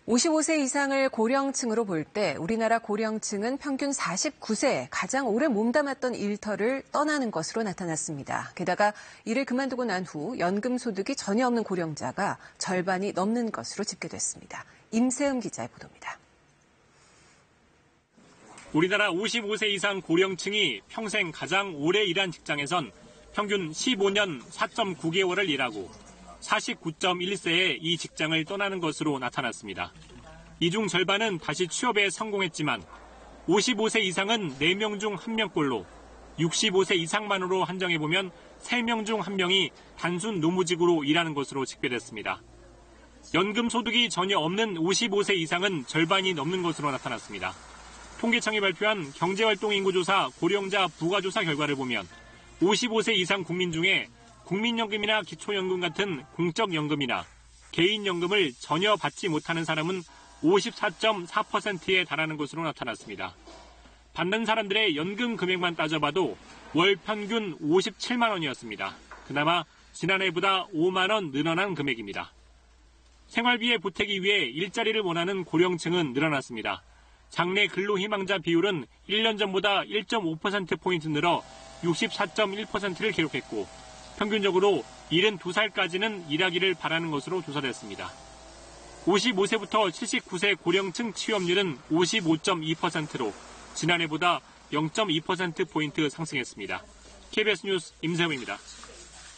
55세 이상을 고령층으로 볼 때 우리나라 고령층은 평균 49세에 가장 오래 몸담았던 일터를 떠나는 것으로 나타났습니다. 게다가 일을 그만두고 난 후 연금 소득이 전혀 없는 고령자가 절반이 넘는 것으로 집계됐습니다. 임세음 기자의 보도입니다. 우리나라 55세 이상 고령층이 평생 가장 오래 일한 직장에선 평균 15년 4.9개월을 일하고 49.1세에 이 직장을 떠나는 것으로 나타났습니다. 이 중 절반은 다시 취업에 성공했지만 55세 이상은 4명 중 1명꼴로 65세 이상만으로 한정해보면 3명 중 1명이 단순 노무직으로 일하는 것으로 집계됐습니다. 연금 소득이 전혀 없는 55세 이상은 절반이 넘는 것으로 나타났습니다. 통계청이 발표한 경제활동인구조사 고령자 부가조사 결과를 보면 55세 이상 국민 중에 국민연금이나 기초연금 같은 공적연금이나 개인연금을 전혀 받지 못하는 사람은 54.4%에 달하는 것으로 나타났습니다. 받는 사람들의 연금 금액만 따져봐도 월 평균 57만 원이었습니다. 그나마 지난해보다 5만 원 늘어난 금액입니다. 생활비에 보태기 위해 일자리를 원하는 고령층은 늘어났습니다. 장래 근로희망자 비율은 1년 전보다 1.5%포인트 늘어 64.1%를 기록했고 평균적으로 72살까지는 일하기를 바라는 것으로 조사됐습니다. 55세부터 79세 고령층 취업률은 55.2%로 지난해보다 0.2%포인트 상승했습니다. KBS 뉴스 임세웅입니다.